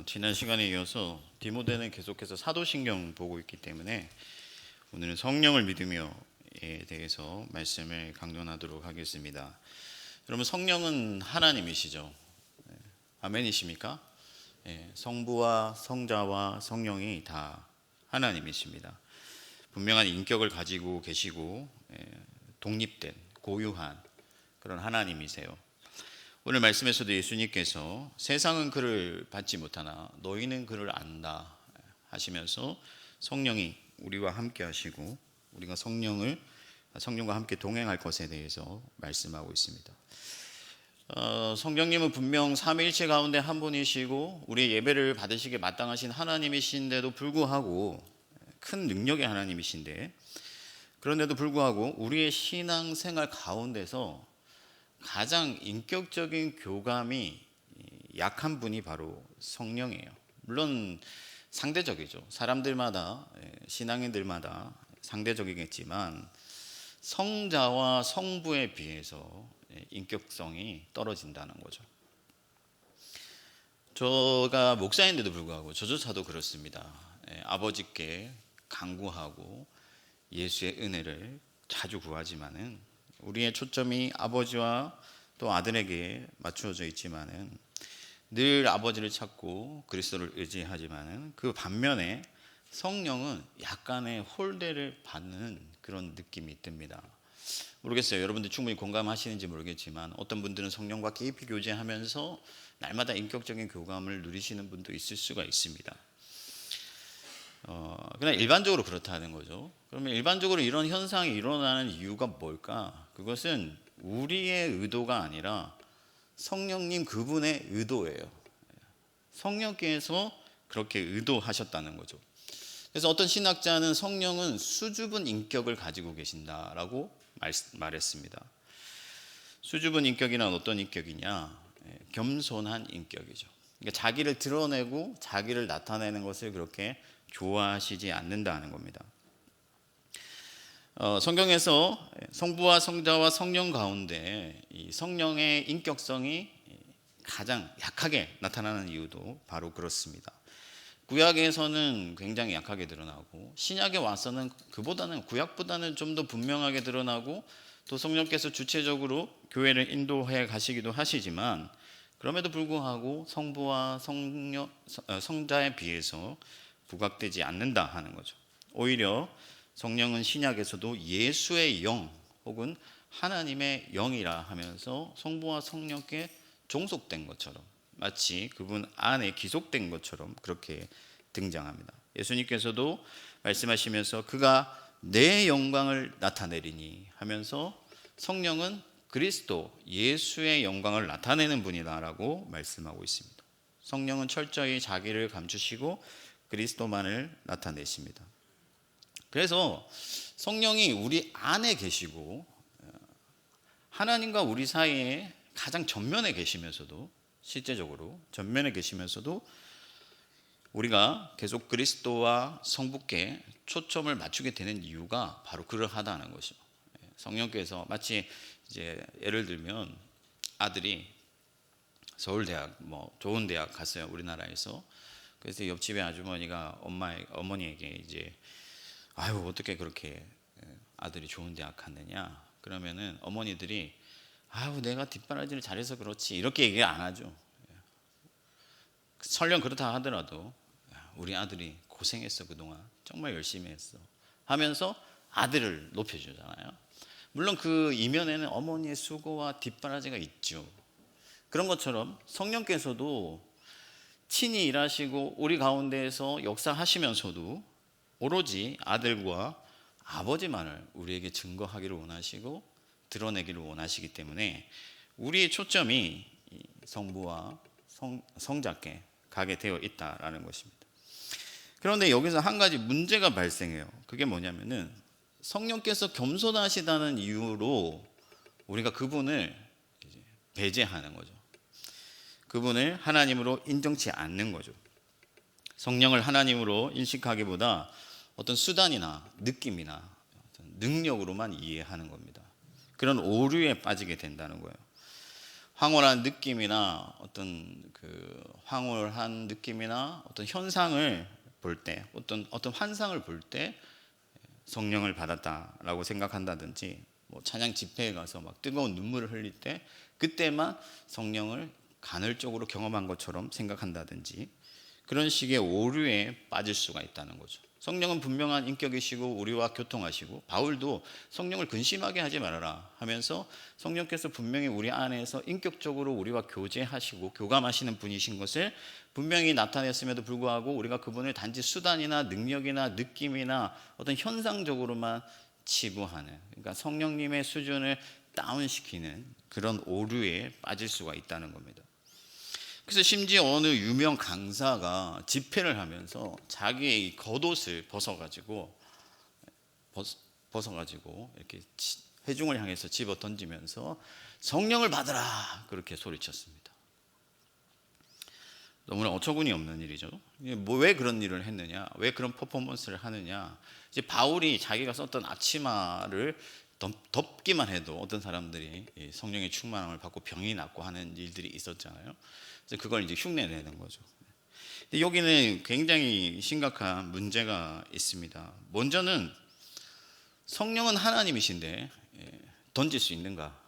지난 시간에 이어서 디모데는 계속해서 사도신경 보고 있기 때문에 오늘은 성령을 믿으며에 대해서 말씀을 강론하도록 하겠습니다. 여러분, 성령은 하나님이시죠. 아멘이십니까? 성부와 성자와 성령이 다 하나님이십니다. 분명한 인격을 가지고 계시고 독립된 고유한 그런 하나님이세요. 오늘 말씀에서도 예수님께서 세상은 그를 받지 못하나 너희는 그를 안다 하시면서 성령이 우리와 함께 하시고 우리가 성령과 함께 동행할 것에 대해서 말씀하고 있습니다. 성령님은 분명 삼위일체 가운데 한 분이시고 우리의 예배를 받으시기에 마땅하신 하나님이신데도 불구하고 큰 능력의 하나님이신데, 그런데도 불구하고 우리의 신앙생활 가운데서 가장 인격적인 교감이 약한 분이 바로 성령이에요. 물론 상대적이죠. 사람들마다, 신앙인들마다 상대적이겠지만 성자와 성부에 비해서 인격성이 떨어진다는 거죠. 제가 목사인데도 불구하고 저조차도 그렇습니다. 아버지께 간구하고 예수의 은혜를 자주 구하지만은 우리의 초점이 아버지와 또 아들에게 맞추어져 있지만은 늘 아버지를 찾고 그리스도를 의지하지만은 그 반면에 성령은 약간의 홀대를 받는 그런 느낌이 듭니다. 모르겠어요. 여러분들 충분히 공감하시는지 모르겠지만 어떤 분들은 성령과 깊이 교제하면서 날마다 인격적인 교감을 누리시는 분도 있을 수가 있습니다. 그냥 일반적으로 그렇다는 거죠. 그러면 일반적으로 이런 현상이 일어나는 이유가 뭘까? 그것은 우리의 의도가 아니라 성령님 그분의 의도예요. 성령께서 그렇게 의도하셨다는 거죠. 그래서 어떤 신학자는 성령은 수줍은 인격을 가지고 계신다라고 말했습니다. 수줍은 인격이란 어떤 인격이냐? 겸손한 인격이죠. 그러니까 자기를 드러내고 자기를 나타내는 것을 그렇게 좋아하시지 않는다는 겁니다. 성경에서 성부와 성자와 성령 가운데 이 성령의 인격성이 가장 약하게 나타나는 이유도 바로 그렇습니다. 구약에서는 굉장히 약하게 드러나고 신약에 와서는 구약보다는 좀 더 분명하게 드러나고 또 성령께서 주체적으로 교회를 인도해 가시기도 하시지만, 그럼에도 불구하고 성부와 성자에 비해서 부각되지 않는다 하는 거죠. 오히려 성령은 신약에서도 예수의 영 혹은 하나님의 영이라 하면서 성부와 성령께 종속된 것처럼, 마치 그분 안에 기속된 것처럼 그렇게 등장합니다. 예수님께서도 말씀하시면서 그가 내 영광을 나타내리니 하면서 성령은 그리스도 예수의 영광을 나타내는 분이다라고 말씀하고 있습니다. 성령은 철저히 자기를 감추시고 그리스도만을 나타내십니다. 그래서 성령이 우리 안에 계시고 하나님과 우리 사이에 가장 전면에 계시면서도, 실제적으로 전면에 계시면서도 우리가 계속 그리스도와 성부께 초점을 맞추게 되는 이유가 바로 그러하다는 것이죠. 성령께서 마치 이제 예를 들면 아들이 서울대학 좋은 대학 갔어요, 우리나라에서. 그래서 옆집에 아주머니가 어머니에게 이제 아유 어떻게 그렇게 아들이 좋은 대학 갔느냐 그러면은 어머니들이 아유 내가 뒷바라지를 잘해서 그렇지 이렇게 얘기 안 하죠. 설령 그렇다 하더라도 우리 아들이 고생했어, 그동안 정말 열심히 했어 하면서 아들을 높여주잖아요. 물론 그 이면에는 어머니의 수고와 뒷바라지가 있죠. 그런 것처럼 성령께서도 친히 일하시고 우리 가운데에서 역사하시면서도 오로지 아들과 아버지만을 우리에게 증거하기를 원하시고 드러내기를 원하시기 때문에 우리의 초점이 성부와 성자께 가게 되어 있다라는 것입니다. 그런데 여기서 한 가지 문제가 발생해요. 그게 뭐냐면은 성령께서 겸손하시다는 이유로 우리가 그분을 배제하는 거죠. 그분을 하나님으로 인정치 않는 거죠. 성령을 하나님으로 인식하기보다 어떤 수단이나 느낌이나 어떤 능력으로만 이해하는 겁니다. 그런 오류에 빠지게 된다는 거예요. 황홀한 느낌이나 어떤 그 황홀한 느낌이나 어떤 현상을 볼 때, 어떤 환상을 볼 때 성령을 받았다라고 생각한다든지, 뭐 찬양 집회에 가서 막 뜨거운 눈물을 흘릴 때 그때만 성령을 간헐적으로 경험한 것처럼 생각한다든지, 그런 식의 오류에 빠질 수가 있다는 거죠. 성령은 분명한 인격이시고 우리와 교통하시고, 바울도 성령을 근심하게 하지 말아라 하면서 성령께서 분명히 우리 안에서 인격적으로 우리와 교제하시고 교감하시는 분이신 것을 분명히 나타냈음에도 불구하고 우리가 그분을 단지 수단이나 능력이나 느낌이나 어떤 현상적으로만 치부하는, 그러니까 성령님의 수준을 다운시키는 그런 오류에 빠질 수가 있다는 겁니다. 그래서 심지어 어느 유명 강사가 집회를 하면서 자기의 이 겉옷을 벗어가지고 이렇게 회중을 향해서 집어 던지면서 성령을 받으라 그렇게 소리쳤습니다. 너무나 어처구니 없는 일이죠. 왜 그런 일을 했느냐, 왜 그런 퍼포먼스를 하느냐. 이제 바울이 자기가 썼던 앞치마를 덮기만 해도 어떤 사람들이 성령의 충만함을 받고 병이 낫고 하는 일들이 있었잖아요. 그래서 그걸 이제 흉내내는 거죠. 근데 여기는 굉장히 심각한 문제가 있습니다. 먼저는 성령은 하나님이신데 던질 수 있는가,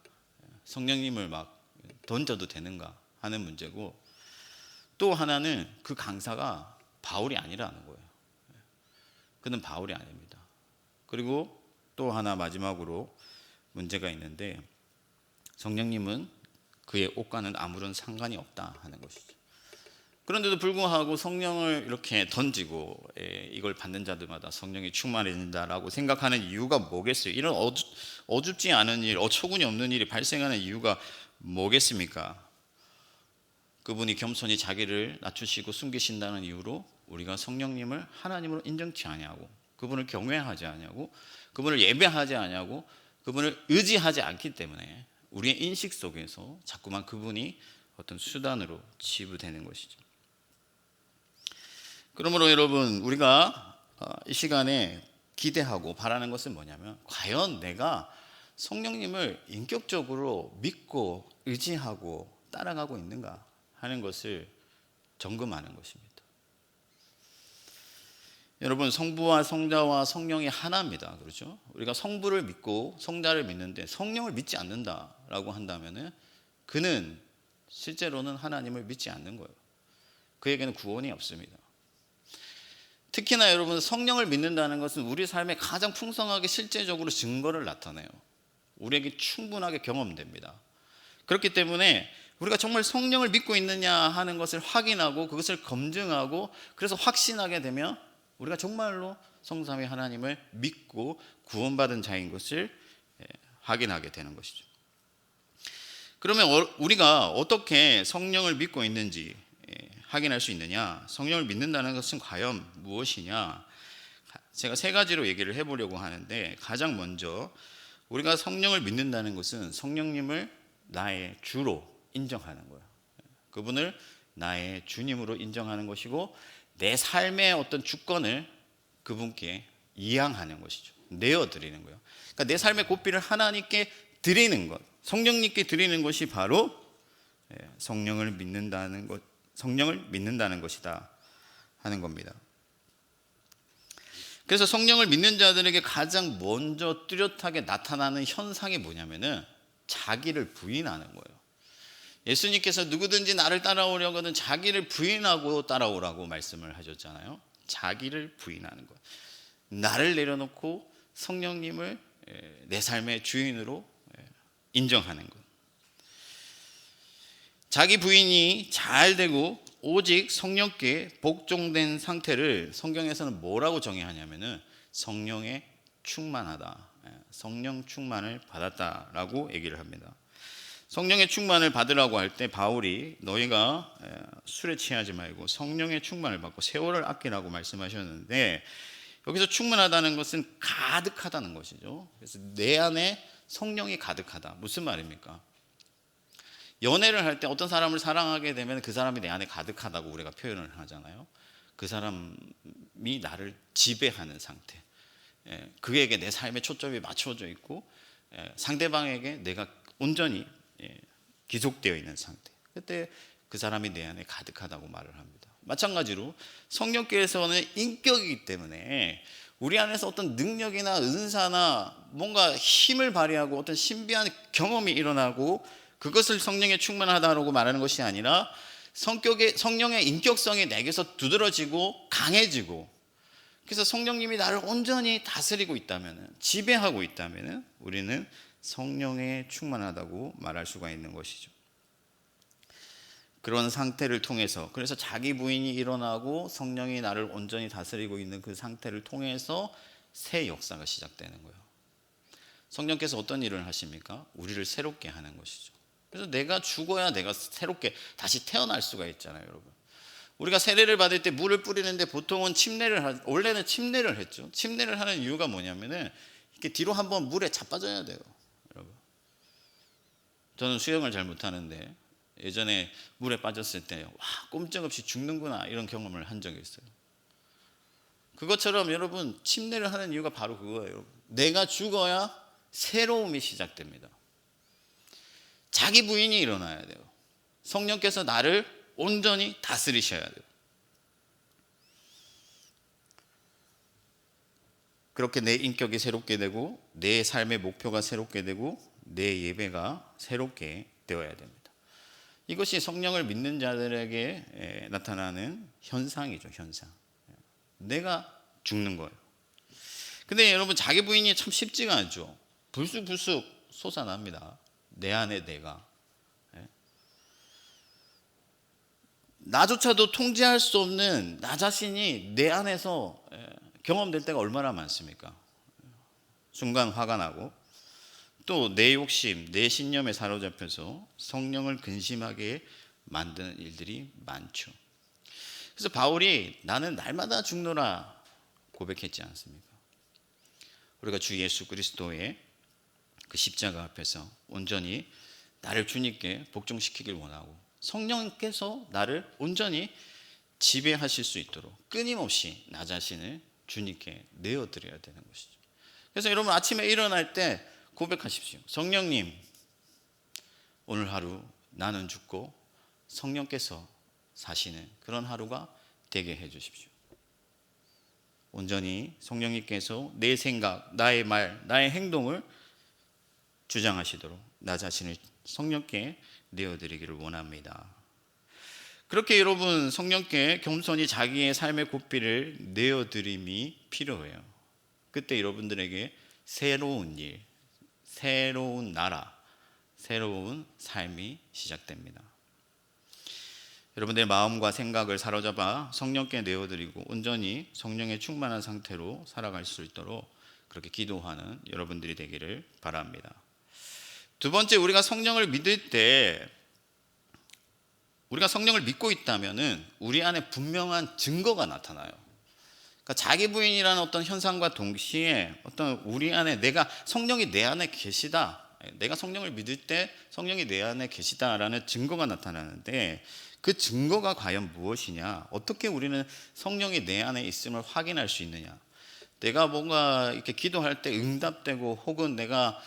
성령님을 막 던져도 되는가 하는 문제고, 또 하나는 그 강사가 바울이 아니라는 거예요. 그는 바울이 아닙니다. 그리고 또 하나 마지막으로 문제가 있는데, 성령님은 그의 옷과는 아무런 상관이 없다 하는 것이죠. 그런데도 불구하고 성령을 이렇게 던지고 이걸 받는 자들마다 성령이 충만해진다라고 생각하는 이유가 뭐겠어요? 이런 어줍지 않은 일, 어처구니 없는 일이 발생하는 이유가 뭐겠습니까? 그분이 겸손히 자기를 낮추시고 숨기신다는 이유로 우리가 성령님을 하나님으로 인정치 아니하고, 그분을 경외하지 아니하고, 그분을 예배하지 아니하고, 그분을 의지하지 않기 때문에 우리의 인식 속에서 자꾸만 그분이 어떤 수단으로 치부되는 것이죠. 그러므로 여러분, 우리가 이 시간에 기대하고 바라는 것은 뭐냐면, 과연 내가 성령님을 인격적으로 믿고 의지하고 따라가고 있는가 하는 것을 점검하는 것입니다. 여러분, 성부와 성자와 성령이 하나입니다. 그렇죠? 우리가 성부를 믿고 성자를 믿는데 성령을 믿지 않는다라고 한다면은 그는 실제로는 하나님을 믿지 않는 거예요. 그에게는 구원이 없습니다. 특히나 여러분, 성령을 믿는다는 것은 우리 삶에 가장 풍성하게 실제적으로 증거를 나타내요. 우리에게 충분하게 경험됩니다. 그렇기 때문에 우리가 정말 성령을 믿고 있느냐 하는 것을 확인하고 그것을 검증하고, 그래서 확신하게 되면 우리가 정말로 성삼위 하나님을 믿고 구원받은 자인 것을 확인하게 되는 것이죠. 그러면 우리가 어떻게 성령을 믿고 있는지 확인할 수 있느냐, 성령을 믿는다는 것은 과연 무엇이냐, 제가 세 가지로 얘기를 해보려고 하는데, 가장 먼저 우리가 성령을 믿는다는 것은 성령님을 나의 주로 인정하는 거예요. 그분을 나의 주님으로 인정하는 것이고, 내 삶의 어떤 주권을 그분께 이양하는 것이죠. 내어드리는 거예요. 그러니까 내 삶의 고삐를 하나님께 드리는 것, 성령님께 드리는 것이 바로 성령을 믿는다는 것이다 하는 겁니다. 그래서 성령을 믿는 자들에게 가장 먼저 뚜렷하게 나타나는 현상이 뭐냐면은 자기를 부인하는 거예요. 예수님께서 누구든지 나를 따라오려거든 자기를 부인하고 따라오라고 말씀을 하셨잖아요. 자기를 부인하는 것, 나를 내려놓고 성령님을 내 삶의 주인으로 인정하는 것. 자기 부인이 잘 되고 오직 성령께 복종된 상태를 성경에서는 뭐라고 정의하냐면은 성령에 충만하다, 성령 충만을 받았다라고 얘기를 합니다. 성령의 충만을 받으라고 할 때 바울이 너희가 술에 취하지 말고 성령의 충만을 받고 세월을 아끼라고 말씀하셨는데, 여기서 충만하다는 것은 가득하다는 것이죠. 그래서 내 안에 성령이 가득하다. 무슨 말입니까? 연애를 할 때 어떤 사람을 사랑하게 되면 그 사람이 내 안에 가득하다고 우리가 표현을 하잖아요. 그 사람이 나를 지배하는 상태, 그에게 내 삶의 초점이 맞춰져 있고 상대방에게 내가 온전히 기속되어 있는 상태. 그때 그 사람이 내 안에 가득하다고 말을 합니다. 마찬가지로 성령께서는 인격이기 때문에 우리 안에서 어떤 능력이나 은사나 뭔가 힘을 발휘하고 어떤 신비한 경험이 일어나고 그것을 성령에 충만하다고 말하는 것이 아니라 성령의 인격성이 내게서 두드러지고 강해지고, 그래서 성령님이 나를 온전히 다스리고 있다면, 지배하고 있다면 우리는 성령에 충만하다고 말할 수가 있는 것이죠. 그런 상태를 통해서, 그래서 자기 부인이 일어나고 성령이 나를 온전히 다스리고 있는 그 상태를 통해서 새 역사가 시작되는 거예요. 성령께서 어떤 일을 하십니까? 우리를 새롭게 하는 것이죠. 그래서 내가 죽어야 내가 새롭게 다시 태어날 수가 있잖아요, 여러분. 우리가 세례를 받을 때 물을 뿌리는데 보통은 원래는 침례를 했죠. 침례를 하는 이유가 뭐냐면은 이렇게 뒤로 한번 물에 자빠져야 돼요, 여러분. 저는 수영을 잘 못하는데 예전에 물에 빠졌을 때 와, 꼼짝없이 죽는구나 이런 경험을 한 적이 있어요. 그것처럼 여러분, 침례를 하는 이유가 바로 그거예요. 내가 죽어야 새로움이 시작됩니다. 자기 부인이 일어나야 돼요. 성령께서 나를 온전히 다스리셔야 돼요. 그렇게 내 인격이 새롭게 되고 내 삶의 목표가 새롭게 되고 내 예배가 새롭게 되어야 됩니다. 이것이 성령을 믿는 자들에게 나타나는 현상이죠, 현상. 내가 죽는 거예요. 근데 여러분, 자기 부인이 참 쉽지가 않죠. 불쑥불쑥 솟아납니다. 내 안에 내가. 나조차도 통제할 수 없는 나 자신이 내 안에서 경험될 때가 얼마나 많습니까? 순간 화가 나고 또 내 욕심, 내 신념에 사로잡혀서 성령을 근심하게 만드는 일들이 많죠. 그래서 바울이 나는 날마다 죽노라 고백했지 않습니까? 우리가 주 예수 그리스도의 그 십자가 앞에서 온전히 나를 주님께 복종시키길 원하고 성령께서 나를 온전히 지배하실 수 있도록 끊임없이 나 자신을 주님께 내어드려야 되는 것이죠. 그래서 여러분, 아침에 일어날 때 고백하십시오. 성령님, 오늘 하루 나는 죽고 성령께서 사시는 그런 하루가 되게 해주십시오. 온전히 성령님께서 내 생각, 나의 말, 나의 행동을 주장하시도록 나 자신을 성령께 내어드리기를 원합니다. 그렇게 여러분, 성령께 겸손히 자기의 삶의 고삐를 내어드림이 필요해요. 그때 여러분들에게 새로운 일, 새로운 나라, 새로운 삶이 시작됩니다. 여러분들의 마음과 생각을 사로잡아 성령께 내어드리고 온전히 성령에 충만한 상태로 살아갈 수 있도록 그렇게 기도하는 여러분들이 되기를 바랍니다. 두 번째, 우리가 성령을 믿을 때, 우리가 성령을 믿고 있다면은 우리 안에 분명한 증거가 나타나요. 그러니까 자기 부인이라는 어떤 현상과 동시에 어떤 우리 안에 성령이 내 안에 계시다, 내가 성령을 믿을 때 성령이 내 안에 계시다라는 증거가 나타나는데, 그 증거가 과연 무엇이냐? 어떻게 우리는 성령이 내 안에 있음을 확인할 수 있느냐? 내가 뭔가 이렇게 기도할 때 응답되고 혹은 내가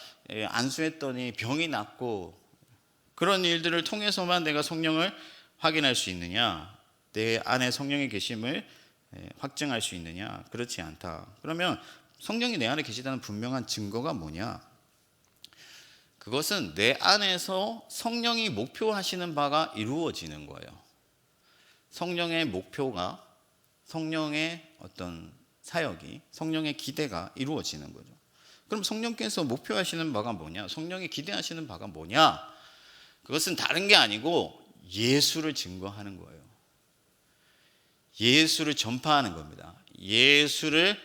안수했더니 병이 낫고 그런 일들을 통해서만 내가 성령을 확인할 수 있느냐? 내 안에 성령의 계심을 확증할 수 있느냐? 그렇지 않다. 그러면 성령이 내 안에 계시다는 분명한 증거가 뭐냐? 그것은 내 안에서 성령이 목표하시는 바가 이루어지는 거예요. 성령의 목표가, 성령의 어떤 사역이, 성령의 기대가 이루어지는 거죠. 그럼 성령께서 목표하시는 바가 뭐냐? 성령이 기대하시는 바가 뭐냐? 그것은 다른 게 아니고 예수를 증거하는 거예요. 예수를 전파하는 겁니다. 예수를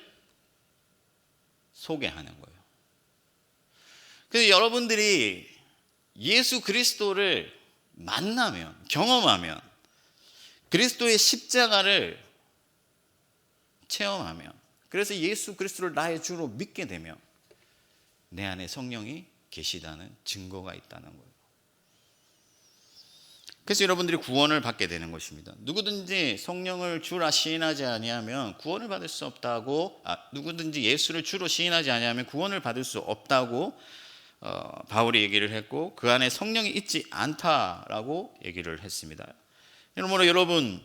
소개하는 거예요. 그래서 여러분들이 예수 그리스도를 만나면, 경험하면, 그리스도의 십자가를 체험하면, 그래서 예수 그리스도를 나의 주로 믿게 되면 내 안에 성령이 계시다는 증거가 있다는 거예요. 그래서 여러분들이 구원을 받게 되는 것입니다. 누구든지 성령을 주라 시인하지 아니하면 구원을 받을 수 없다고, 누구든지 예수를 주로 시인하지 아니하면 구원을 받을 수 없다고 바울이 얘기를 했고 그 안에 성령이 있지 않다라고 얘기를 했습니다. 그러므로 여러분,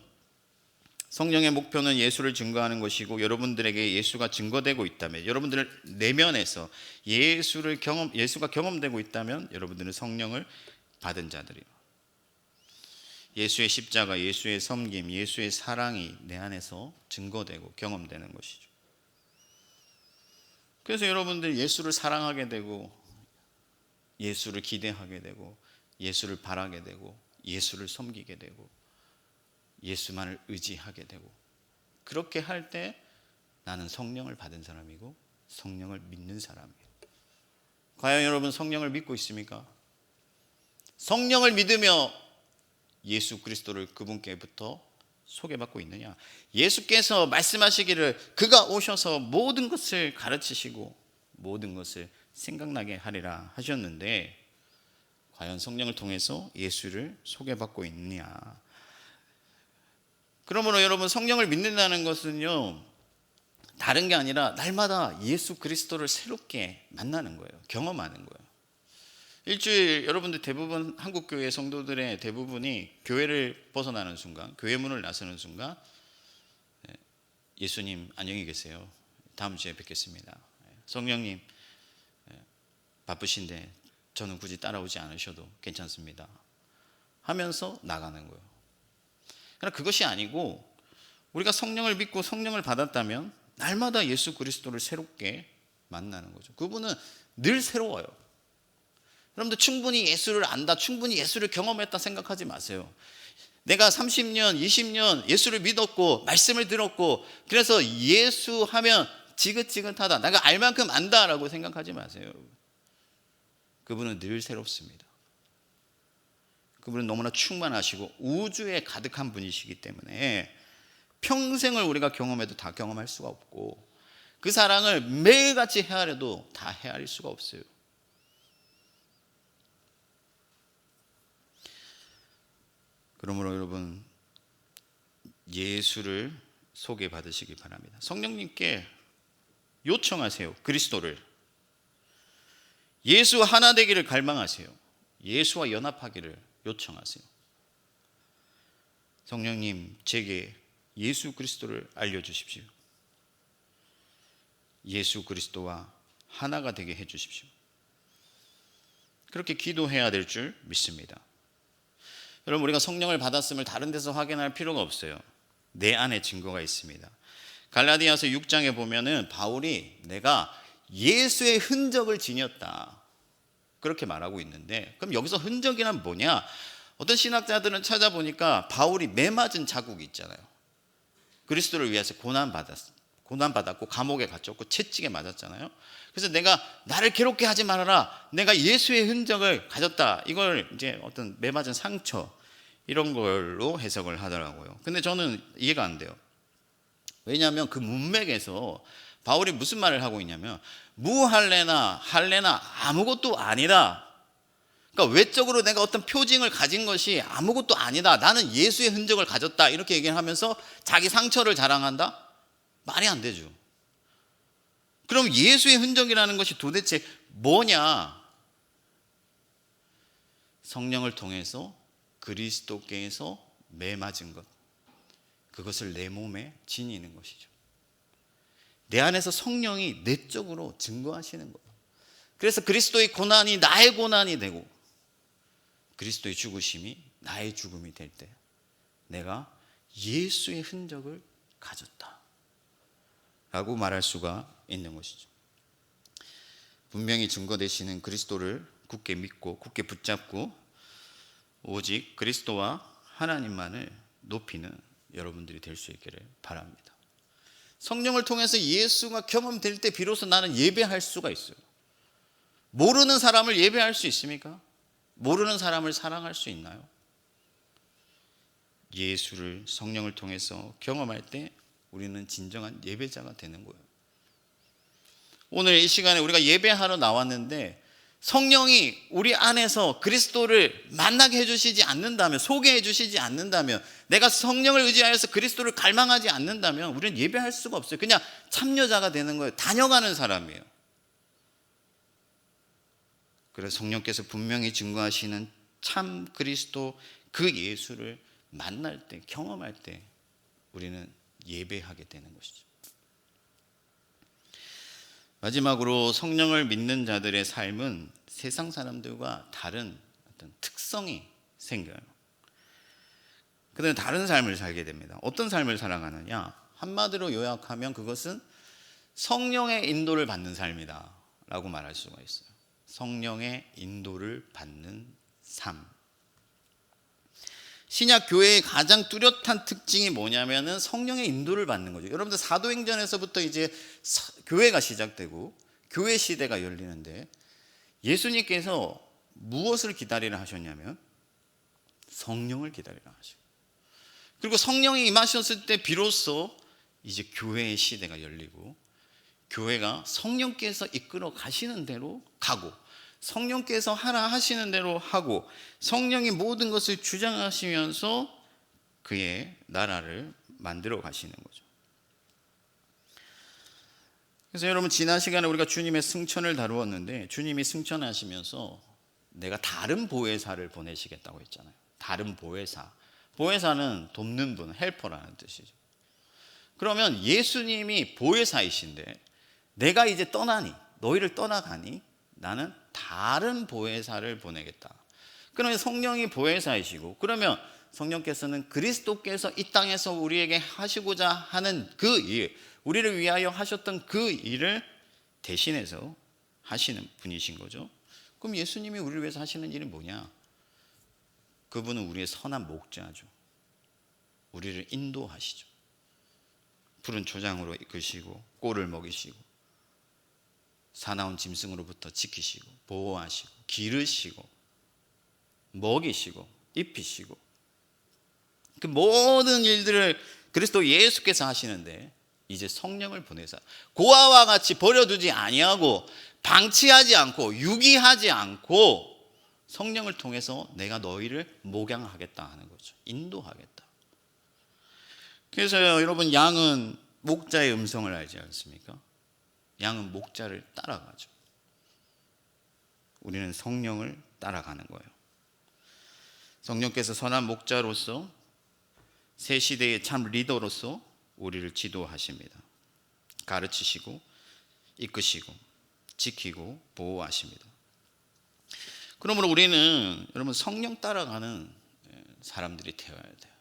성령의 목표는 예수를 증거하는 것이고 여러분들에게 예수가 증거되고 있다면, 여러분들 내면에서 예수가 경험되고 있다면 여러분들은 성령을 받은 자들이에요. 예수의 십자가, 예수의 섬김, 예수의 사랑이 내 안에서 증거되고 경험되는 것이죠. 그래서 여러분들 예수를 사랑하게 되고 예수를 기대하게 되고 예수를 바라게 되고 예수를 섬기게 되고 예수만을 의지하게 되고, 그렇게 할 때 나는 성령을 받은 사람이고 성령을 믿는 사람이에요. 과연 여러분 성령을 믿고 있습니까? 성령을 믿으며 예수 그리스도를 그분께부터 소개받고 있느냐? 예수께서 말씀하시기를 그가 오셔서 모든 것을 가르치시고 모든 것을 생각나게 하리라 하셨는데, 과연 성령을 통해서 예수를 소개받고 있느냐? 그러므로 여러분, 성령을 믿는다는 것은요, 다른 게 아니라 날마다 예수 그리스도를 새롭게 만나는 거예요. 경험하는 거예요. 일주일 여러분들 대부분 한국교회 성도들의 대부분이 교회를 벗어나는 순간, 교회 문을 나서는 순간 예수님 안녕히 계세요, 다음 주에 뵙겠습니다, 성령님 바쁘신데 저는 굳이 따라오지 않으셔도 괜찮습니다 하면서 나가는 거예요. 그러나 그것이 아니고, 우리가 성령을 믿고 성령을 받았다면 날마다 예수 그리스도를 새롭게 만나는 거죠. 그분은 늘 새로워요. 여러분들 충분히 예수를 안다, 충분히 예수를 경험했다 생각하지 마세요. 내가 30년, 20년 예수를 믿었고 말씀을 들었고 그래서 예수 하면 지긋지긋하다, 내가 알 만큼 안다라고 생각하지 마세요. 그분은 늘 새롭습니다. 그분은 너무나 충만하시고 우주에 가득한 분이시기 때문에 평생을 우리가 경험해도 다 경험할 수가 없고, 그 사랑을 매일같이 헤아려도 다 헤아릴 수가 없어요. 그러므로 여러분, 예수를 소개받으시기 바랍니다. 성령님께 요청하세요. 그리스도를, 예수 하나 되기를 갈망하세요. 예수와 연합하기를 요청하세요. 성령님, 제게 예수 그리스도를 알려주십시오. 예수 그리스도와 하나가 되게 해주십시오. 그렇게 기도해야 될 줄 믿습니다. 여러분, 우리가 성령을 받았음을 다른 데서 확인할 필요가 없어요. 내 안에 증거가 있습니다. 갈라디아서 6장에 보면은 바울이 내가 예수의 흔적을 지녔다, 그렇게 말하고 있는데, 그럼 여기서 흔적이란 뭐냐? 어떤 신학자들은 찾아보니까 바울이 매 맞은 자국이 있잖아요. 그리스도를 위해서 고난받았고 감옥에 갇혔고 채찍에 맞았잖아요. 그래서 내가 나를 괴롭게 하지 말아라, 내가 예수의 흔적을 가졌다, 이걸 이제 어떤 매 맞은 상처 이런 걸로 해석을 하더라고요. 근데 저는 이해가 안 돼요. 왜냐하면 그 문맥에서 바울이 무슨 말을 하고 있냐면, 무할례나 할례나 아무것도 아니다. 그러니까 외적으로 내가 어떤 표징을 가진 것이 아무것도 아니다, 나는 예수의 흔적을 가졌다, 이렇게 얘기를 하면서 자기 상처를 자랑한다? 말이 안 되죠. 그럼 예수의 흔적이라는 것이 도대체 뭐냐? 성령을 통해서 그리스도께서 매맞은 것, 그것을 내 몸에 지니는 것이죠. 내 안에서 성령이 내적으로 증거하시는 거예요. 그래서 그리스도의 고난이 나의 고난이 되고 그리스도의 죽으심이 나의 죽음이 될 때 내가 예수의 흔적을 가졌다 라고 말할 수가 있는 것이죠. 분명히 증거되시는 그리스도를 굳게 믿고 굳게 붙잡고 오직 그리스도와 하나님만을 높이는 여러분들이 될 수 있기를 바랍니다. 성령을 통해서 예수가 경험될 때 비로소 나는 예배할 수가 있어요. 모르는 사람을 예배할 수 있습니까? 모르는 사람을 사랑할 수 있나요? 예수를 성령을 통해서 경험할 때 우리는 진정한 예배자가 되는 거예요. 오늘 이 시간에 우리가 예배하러 나왔는데 성령이 우리 안에서 그리스도를 만나게 해주시지 않는다면, 소개해 주시지 않는다면, 내가 성령을 의지하여서 그리스도를 갈망하지 않는다면 우리는 예배할 수가 없어요. 그냥 참여자가 되는 거예요. 다녀가는 사람이에요. 그래서 성령께서 분명히 증거하시는 참 그리스도 그 예수를 만날 때, 경험할 때 우리는 예배하게 되는 것이죠. 마지막으로 성령을 믿는 자들의 삶은 세상 사람들과 다른 어떤 특성이 생겨요. 그들은 다른 삶을 살게 됩니다. 어떤 삶을 살아가느냐? 한마디로 요약하면 그것은 성령의 인도를 받는 삶이다 라고 말할 수가 있어요. 성령의 인도를 받는 삶. 신약 교회의 가장 뚜렷한 특징이 뭐냐면은 성령의 인도를 받는 거죠. 여러분들 사도행전에서부터 이제 교회가 시작되고 교회 시대가 열리는데 예수님께서 무엇을 기다리라 하셨냐면 성령을 기다리라 하시고, 그리고 성령이 임하셨을 때 비로소 이제 교회의 시대가 열리고 교회가 성령께서 이끌어 가시는 대로 가고 성령께서 하라 하시는 대로 하고 성령이 모든 것을 주장하시면서 그의 나라를 만들어 가시는 거죠. 그래서 여러분, 지난 시간에 우리가 주님의 승천을 다루었는데 주님이 승천하시면서 내가 다른 보혜사를 보내시겠다고 했잖아요. 다른 보혜사. 보혜사는 돕는 분, 헬퍼라는 뜻이죠. 그러면 예수님이 보혜사이신데 내가 이제 떠나니, 너희를 떠나가니 나는 다른 보혜사를 보내겠다. 그러면 성령이 보혜사이시고, 그러면 성령께서는 그리스도께서 이 땅에서 우리에게 하시고자 하는 그 일, 우리를 위하여 하셨던 그 일을 대신해서 하시는 분이신 거죠. 그럼 예수님이 우리를 위해서 하시는 일이 뭐냐? 그분은 우리의 선한 목자죠. 우리를 인도하시죠. 푸른 초장으로 이끄시고 꼴을 먹이시고 사나운 짐승으로부터 지키시고 보호하시고 기르시고 먹이시고 입히시고 그 모든 일들을 그리스도 예수께서 하시는데 이제 성령을 보내사 고아와 같이 버려두지 아니하고 방치하지 않고 유기하지 않고 성령을 통해서 내가 너희를 목양하겠다 하는 거죠. 인도하겠다. 그래서 여러분, 양은 목자의 음성을 알지 않습니까? 양은 목자를 따라가죠. 우리는 성령을 따라가는 거예요. 성령께서 선한 목자로서 새 시대의 참 리더로서 우리를 지도하십니다. 가르치시고 이끄시고 지키고 보호하십니다. 그러므로 우리는 여러분 성령 따라가는 사람들이 되어야 돼요.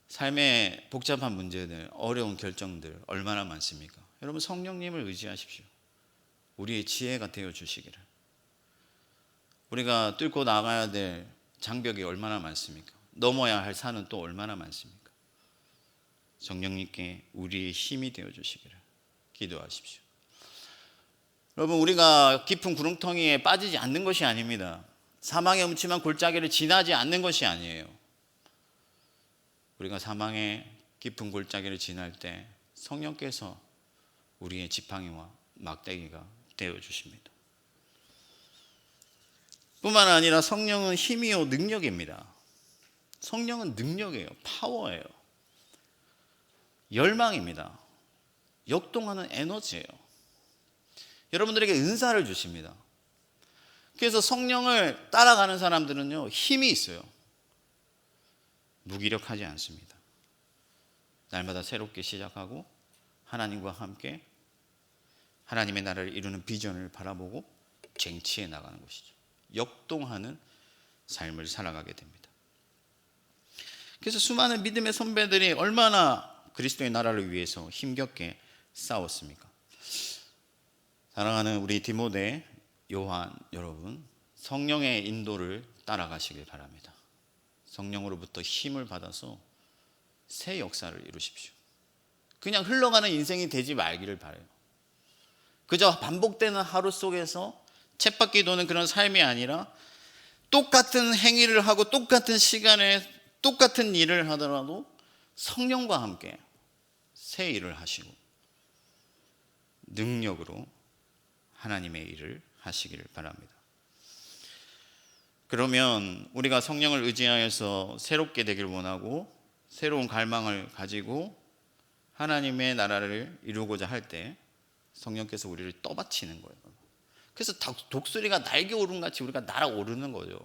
삶의 복잡한 문제들, 어려운 결정들 얼마나 많습니까? 여러분 성령님을 의지하십시오. 우리의 지혜가 되어 주시기를. 우리가 뚫고 나가야 될 장벽이 얼마나 많습니까? 넘어야 할 산은 또 얼마나 많습니까? 성령님께 우리의 힘이 되어 주시기를 기도하십시오. 여러분, 우리가 깊은 구렁텅이에 빠지지 않는 것이 아닙니다. 사망의 음침한 골짜기를 지나지 않는 것이 아니에요. 우리가 사망의 깊은 골짜기를 지날 때 성령께서 우리의 지팡이와 막대기가 되어 주십니다. 뿐만 아니라 성령은 힘이요 능력입니다. 성령은 능력이에요. 파워예요. 열망입니다. 역동하는 에너지예요. 여러분들에게 은사를 주십니다. 그래서 성령을 따라가는 사람들은요, 힘이 있어요. 무기력하지 않습니다. 날마다 새롭게 시작하고 하나님과 함께 하나님의 나라를 이루는 비전을 바라보고 쟁취해 나가는 것이죠. 역동하는 삶을 살아가게 됩니다. 그래서 수많은 믿음의 선배들이 얼마나 그리스도의 나라를 위해서 힘겹게 싸웠습니까? 사랑하는 우리 디모데, 요한 여러분, 성령의 인도를 따라가시길 바랍니다. 성령으로부터 힘을 받아서 새 역사를 이루십시오. 그냥 흘러가는 인생이 되지 말기를 바라요. 그저 반복되는 하루 속에서 쳇바퀴 도는 그런 삶이 아니라 똑같은 행위를 하고 똑같은 시간에 똑같은 일을 하더라도 성령과 함께 새 일을 하시고 능력으로 하나님의 일을 하시기를 바랍니다. 그러면 우리가 성령을 의지하여서 새롭게 되길 원하고 새로운 갈망을 가지고 하나님의 나라를 이루고자 할 때 성령께서 우리를 떠받치는 거예요. 그래서 독수리가 날개 오름 같이 우리가 날아오르는 거죠.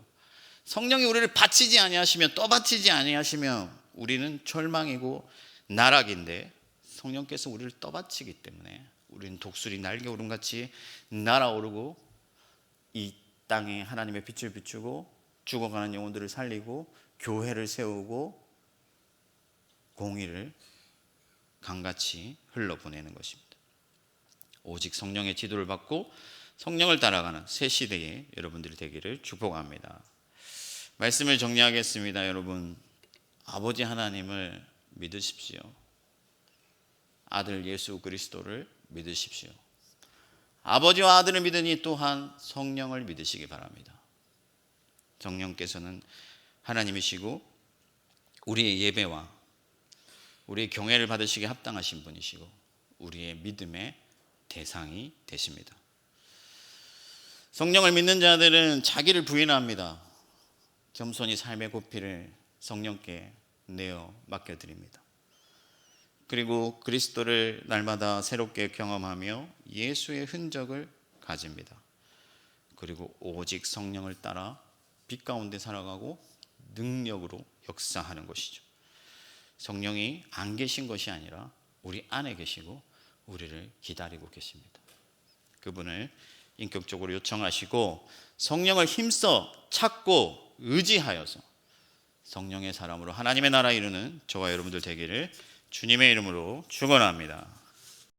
성령이 우리를 바치지 아니하시면, 떠받치지 아니하시면 우리는 절망이고 나락인데, 성령께서 우리를 떠받치기 때문에 우리는 독수리 날개 오름 같이 날아오르고 이 땅에 하나님의 빛을 비추고 죽어가는 영혼들을 살리고 교회를 세우고 공의를 강같이 흘러보내는 것입니다. 오직 성령의 지도를 받고 성령을 따라가는 새 시대에 여러분들이 되기를 축복합니다. 말씀을 정리하겠습니다. 여러분, 아버지 하나님을 믿으십시오. 아들 예수 그리스도를 믿으십시오. 아버지와 아들을 믿으니 또한 성령을 믿으시기 바랍니다. 성령께서는 하나님이시고 우리의 예배와 우리의 경외를 받으시기에 합당하신 분이시고 우리의 믿음의 대상이 되십니다. 성령을 믿는 자들은 자기를 부인합니다. 겸손히 삶의 고피를 성령께 내어 맡겨드립니다. 그리고 그리스도를 날마다 새롭게 경험하며 예수의 흔적을 가집니다. 그리고 오직 성령을 따라 빛 가운데 살아가고 능력으로 역사하는 것이죠. 성령이 안 계신 것이 아니라 우리 안에 계시고 우리를 기다리고 계십니다. 그분을 인격적으로 요청하시고 성령을 힘써 찾고 의지하여서 성령의 사람으로 하나님의 나라 이루는 저와 여러분들 되기를 주님의 이름으로 축원합니다.